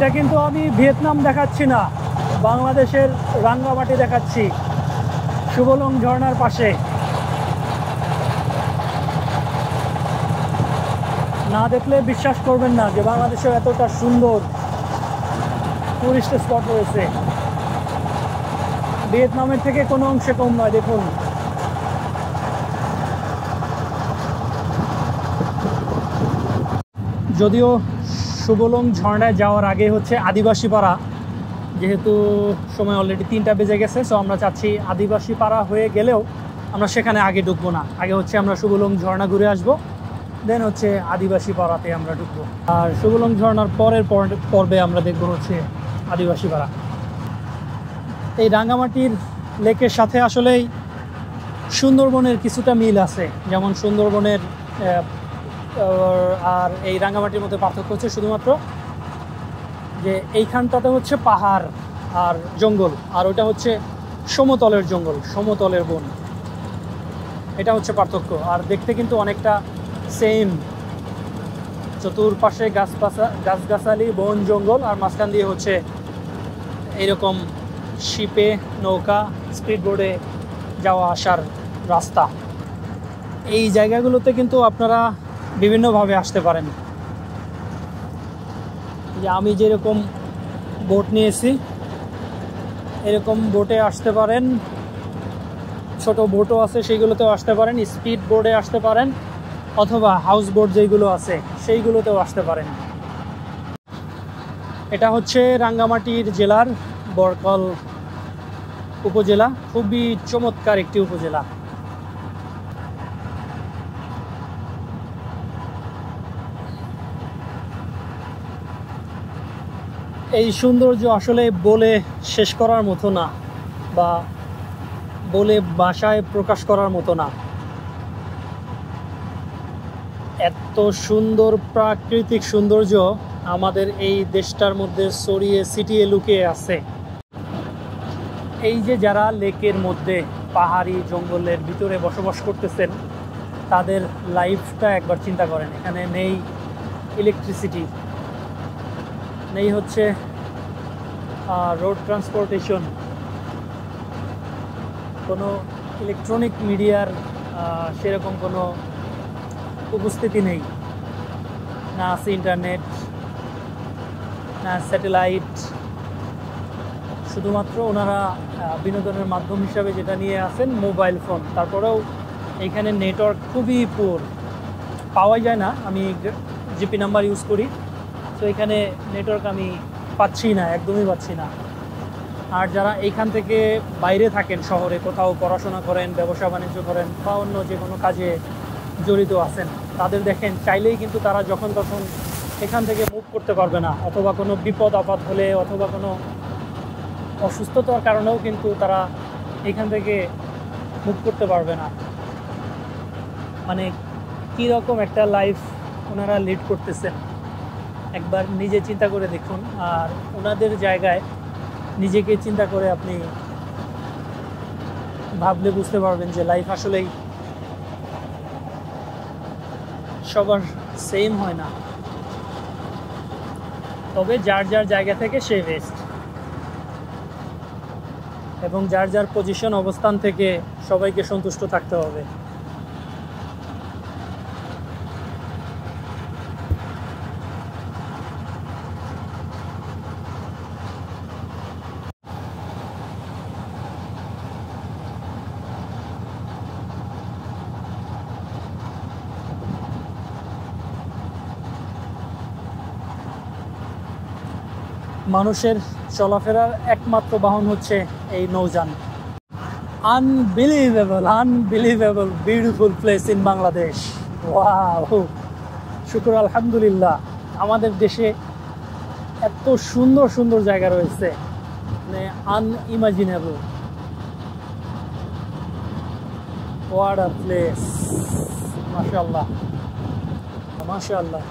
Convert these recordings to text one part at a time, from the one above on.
এটা কিন্তু আমি ভিয়েতনাম দেখাচ্ছি না, বাংলাদেশের রাঙ্গামাটি দেখাচ্ছি, সুবলং ঝর্ণার পাশে। না দেখলে বিশ্বাস করবেন না যে বাংলাদেশেও এতটা সুন্দর টুরিস্ট স্পট রয়েছে। ভিয়েতনামের থেকে কোনো অংশে কম নয়। দেখুন, যদিও সুবলং ঝর্ণায় যাওয়ার আগে হচ্ছে আদিবাসী পাড়া, যেহেতু সময় অলরেডি 3টা বেজে গেছে, সো আমরা চাচ্ছি আদিবাসী পাড়া হয়ে গেলেও আমরা সেখানে আগে ঢুকবো না। আগে হচ্ছে আমরা সুবলং ঝর্ণা ঘুরে আসবো, দেন হচ্ছে আদিবাসী পাড়াতে আমরা ঢুকবো। আর সুবলং ঝর্ণার পরের পর্বে আমরা দেখবো হচ্ছে আদিবাসী পাড়া। এই রাঙ্গামাটির লেকের সাথে আসলেই সুন্দরবনের কিছুটা মিল আছে। যেমন সুন্দরবনের আর এই রাঙ্গামাটির মধ্যে পার্থক্য হচ্ছে শুধুমাত্র যে এইখানটাতে হচ্ছে পাহাড় আর জঙ্গল, আর ওটা হচ্ছে সমতলের জঙ্গল, সমতলের বন। এটা হচ্ছে পার্থক্য। আর দেখতে কিন্তু অনেকটা সেম, চতুর্পাশে গাছগাছালি, বন জঙ্গল, আর মাঝখান দিয়ে হচ্ছে এইরকম শিপে, নৌকা, স্পিড বোর্ডে যাওয়া আসার রাস্তা। এই জায়গাগুলোতে কিন্তু আপনারা বিভিন্নভাবে আসতে পারেন। যে আমি যেরকম বোট নিয়েছি, এরকম বোটে আসতে পারেন, ছোট বোটও আছে সেইগুলোতেও আসতে পারেন, স্পিড বোর্ডে আসতে পারেন, অথবা হাউস বোট যেগুলো আছে সেইগুলোতেও আসতে পারেন। এটা হচ্ছে রাঙ্গামাটির জেলার বরকল উপজেলা, খুবই চমৎকার একটি উপজেলা। এই সৌন্দর্য আসলে বলে শেষ করার মতো না, বা বলে ভাষায় প্রকাশ করার মতো না। এত সুন্দর প্রাকৃতিক সৌন্দর্য আমাদের এই দেশটার মধ্যে ছড়িয়ে ছিটিয়ে লুকিয়ে আছে। এই যে যারা লেকের মধ্যে পাহাড়ি জঙ্গলের ভিতরে বসবাস করতেছেন, তাদের লাইফটা একবার চিন্তা করেন। এখানে নেই ইলেকট্রিসিটি, নেই হচ্ছে রোড ট্রান্সপোর্টেশন, কোনো ইলেকট্রনিক মিডিয়ার সেরকম কোনো উপস্থিতি নেই, না আছে ইন্টারনেট, না স্যাটেলাইট। শুধুমাত্র ওনারা বিনোদনের মাধ্যম হিসাবে যেটা নিয়ে আসেন মোবাইল ফোন। তারপরেও এখানে নেটওয়ার্ক খুবই পুর, পাওয়াই যায় না। আমি জিপি নাম্বার ইউজ করি, তো এখানে নেটওয়ার্ক আমি পাচ্ছি না, একদমই পাচ্ছি না। আর যারা এইখান থেকে বাইরে থাকেন, শহরে কোথাও পড়াশোনা করেন, ব্যবসা বাণিজ্য করেন, বা অন্য যে কোনো কাজে জড়িত আছেন, তাদের দেখেন চাইলেই কিন্তু তারা যখন তখন এখান থেকে মুভ করতে পারবে না, অথবা কোনো বিপদ আপদ হলে, অথবা কোনো অসুস্থতার কারণেও কিন্তু তারা এখান থেকে মুভ করতে পারবে না। মানে কীরকম একটা লাইফ ওনারা লিড করতেছেন একবার নিজে চিন্তা করে দেখুন। আর ওনাদের জায়গায় নিজেকে চিন্তা করে আপনি ভাবলে বুঝতে পারবেন যে লাইফ আসলেই সবার সেম হয় না, তবে যার যার জায়গা থেকে সে বেস্ট, এবং যার যার পজিশন, অবস্থান থেকে সবাইকে সন্তুষ্ট থাকতে হবে। মানুষের চলাফেরার একমাত্র বাহন হচ্ছে এই নৌযান। Unbelievable beautiful place in Bangladesh. Wow, শুকর আলহামদুলিল্লাহ, আমাদের দেশে এত সুন্দর সুন্দর জায়গা রয়েছে, মানে আনইমাজিনেবল। হোয়াট আ প্লেস, মাশাআল্লাহ মাশাআল্লাহ।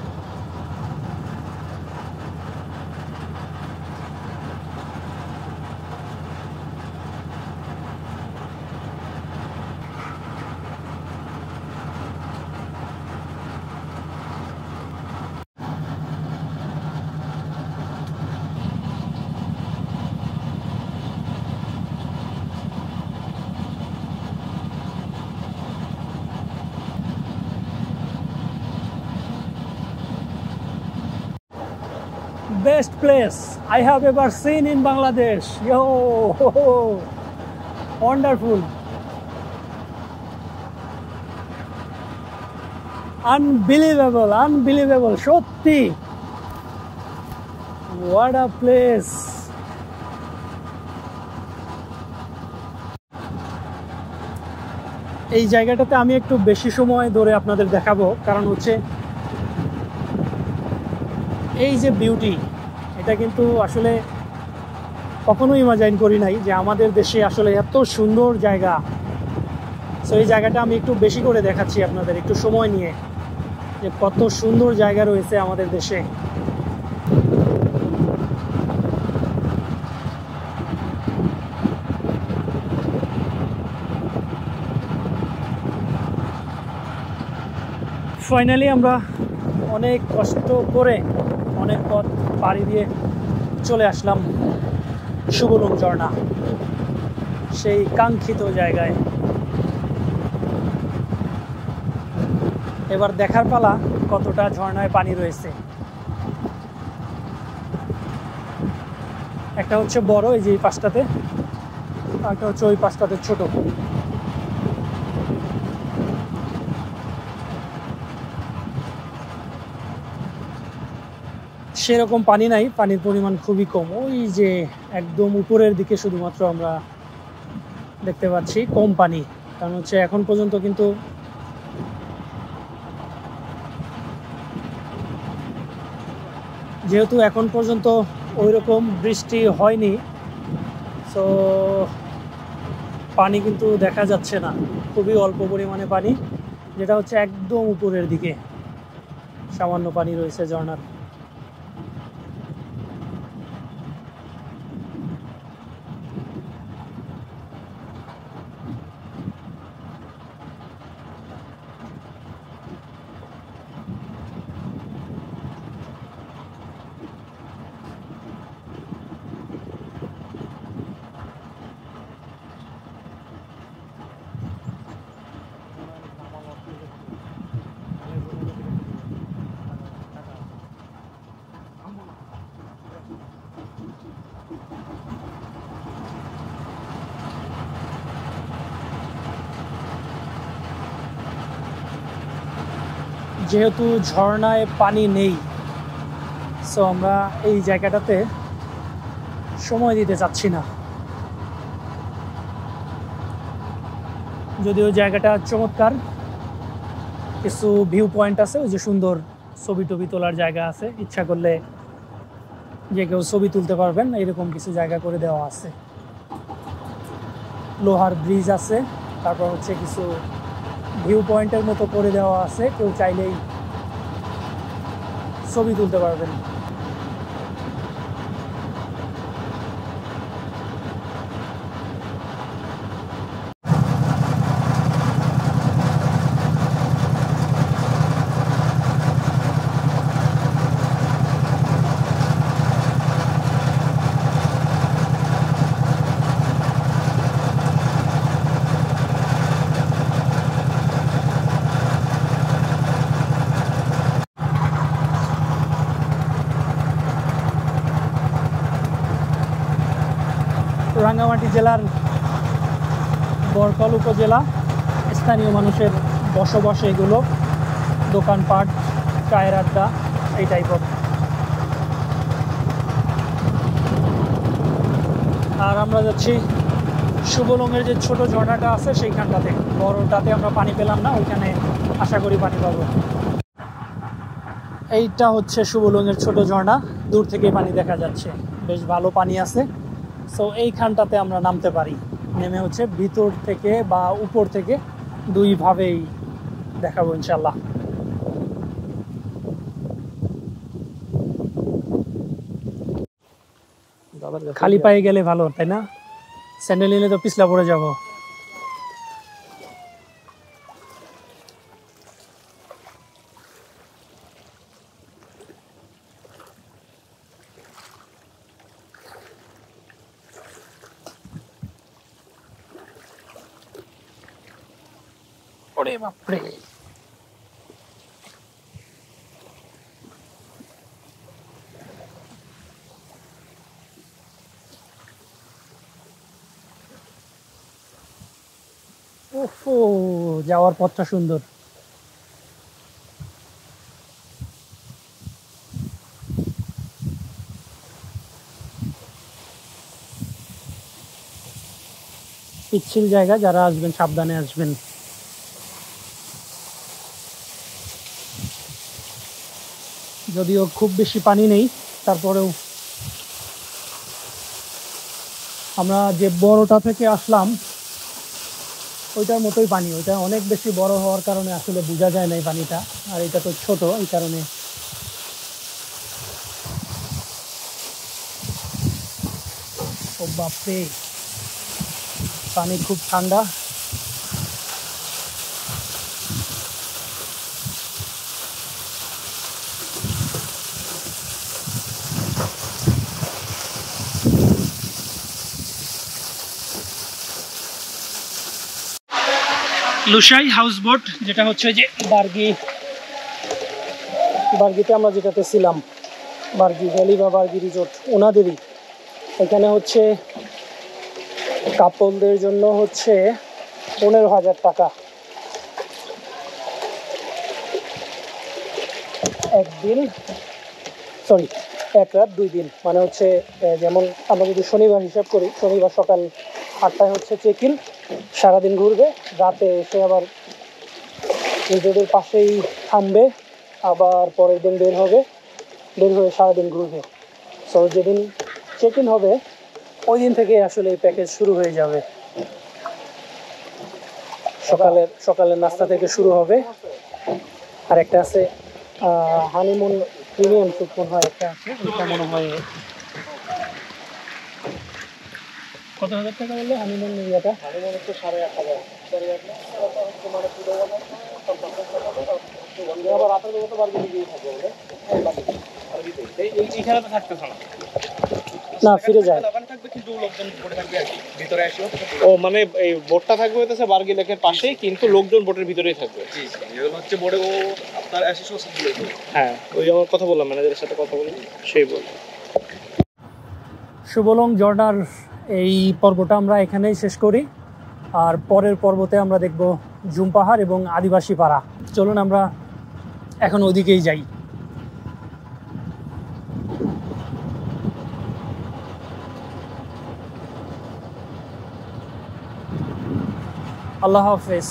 Best place I have ever seen in Bangladesh. Yo, wonderful. Unbelievable, unbelievable. Shotti. What a place. এই জায়গাটাতে আমি একটু বেশি সময় ধরে আপনাদের দেখাবো, কারণ হচ্ছে এই যে বিউটি, এটা কিন্তু আসলে কখনোই ইমাজিন করি নাই যে আমাদের দেশে আসলে এত সুন্দর জায়গা। সো এই জায়গাটা আমি একটু বেশি করে দেখাচ্ছি আপনাদের, একটু সময় নিয়ে, যে কত সুন্দর জায়গা রয়েছে আমাদের দেশে। ফাইনালি আমরা অনেক কষ্ট করে অনেক পথ পাড়ি দিয়ে চলে আসলাম শুভলুং ঝর্ণা, সেই কাঙ্ক্ষিত জায়গায়। এবার দেখার পালা কতটা ঝর্ণায় পানি রয়েছে। একটা হচ্ছে বড়, এই যে এই পাশটাতে, আর একটা হচ্ছে ওই পাশটাতে ছোট। সেরকম পানি নাই, পানির পরিমাণ খুবই কম। ওই যে একদম উপরের দিকে শুধুমাত্র আমরা দেখতে পাচ্ছি কম পানি, কারণ হচ্ছে এখন পর্যন্ত কিন্তু যেহেতু এখন পর্যন্ত ওই রকম বৃষ্টি হয়নি, সো পানি কিন্তু দেখা যাচ্ছে না, খুবই অল্প পরিমাণে পানি, যেটা হচ্ছে একদম উপরের দিকে সামান্য পানি রয়েছে ঝর্ণার। যেহেতু ঝর্ণায় পানি নেই, সো আমরা এই জায়গাটাতে সময় দিতে চাচ্ছি না। যদিও জায়গাটা চমৎকার, কিছু ভিউ পয়েন্ট আছে, ওই যে সুন্দর ছবি টবি তোলার জায়গা আছে, ইচ্ছা করলে যে কেউ ছবি তুলতে পারবেন, এরকম কিছু জায়গা করে দেওয়া আছে। লোহার ব্রিজ আছে, তারপর হচ্ছে কিছু ভিউ পয়েন্টের মতো করে দেওয়া আছে, কেউ চাইলেই ছবি তুলতে পারবেন। রাঙ্গামাটি জেলার বরকল উপজেলা, স্থানীয় মানুষের বসবাস, এগুলো দোকানপাট, চায়ের আড্ডা, এই টাইপের। আর আমরা যাচ্ছি শুভলুঙের যে ছোট ঝর্ণাটা আছে সেইখানটাতে, বড়টাতে আমরা পানি পেলাম না, ওইখানে আশা করি পানি পাবো। এইটা হচ্ছে শুভলুঙের ছোট ঝর্ণা, দূর থেকে পানি দেখা যাচ্ছে, বেশ ভালো পানি আছে। সো এইখানটাতে আমরা নামতে পারি, নেমে হচ্ছে ভিতর থেকে বা উপর থেকে দুইভাবেই দেখাবো ইনশাল্লাহ। খালি পায়ে গেলে ভালো, তাই না? স্যান্ডেল নিলে তো পিছলা পড়ে যাবো। ওরে বাপরে, ওফো, যাওয়ার পথটা সুন্দর। পিচ্ছিল জায়গা, যারা আসবেন সাবধানে আসবেন। যদিও খুব বেশি পানি নেই, তারপরেও আমরা যে বড়টা থেকে আসলাম ওইটার মতোই পানি। ওইটা অনেক বেশি বড় হওয়ার কারণে আসলে বোঝা যায় না এই পানিটা, আর এটা তো ছোট, এই কারণে। ও বাপরে, পানি খুব ঠান্ডা। লুসাই হাউস বোট, যেটা হচ্ছে যে বার্গিতে আমরা যেটাতে ছিলাম, বার্গি ভ্যালি বা বার্গি রিসোর্ট, ওনাদেরই। এখানে হচ্ছে কাপলদের জন্য হচ্ছে 15,000 টাকা একদিন, সরি 1 রাত 2 দিন। মানে হচ্ছে যেমন আমরা যদি শনিবার হিসাব করি, শনিবার সকাল 8টায় হচ্ছে চেক ইন, সারাদিন ঘুরবে, রাতে এসে আবার রিসোর্টের পাশেই থামবে, আবার পরের দিন বের হয়ে সারাদিন ঘুরবে। সো যেদিন চেক ইন হবে ওই দিন থেকে আসলে এই প্যাকেজ শুরু হয়ে যাবে। সকালের নাস্তা থেকে শুরু হবে। আর একটা আছে হানিমুন প্রিমিয়াম স্যুপ মনে হয় একটা আছে, ওইটা মনে হয় কত হাজার টাকা বললো হানিমুন ইয়েটা? হানিমুন হচ্ছে 1,500। আবার রাতের বেলা তো বার্গি দিয়েই থাকবে বলে, এইখানে তো থাকতেছ না, ফিরে যায়। ও মানে এই বোটটা থাকবে হইতেছে বার্গি লেকের পাশেই, কিন্তু লোকজন বোটের ভিতরেই থাকবে। জি জি, এগুলো হচ্ছে বোর্ডে ও আপনার অ্যাসিস্ট বলে। হ্যাঁ, ওই আমার কথা বললাম, ম্যানেজারের সাথে কথা বলি, সেই বল। শুভলং ঝর্ণার এই পর্বটা আমরা এখানেই শেষ করি, আর পরের পর্বতে আমরা দেখব জুম পাহাড় এবং আদিবাসী পাড়া। চলুন আমরা এখন ওদিকেই যাই। আল্লাহ হাফেজ।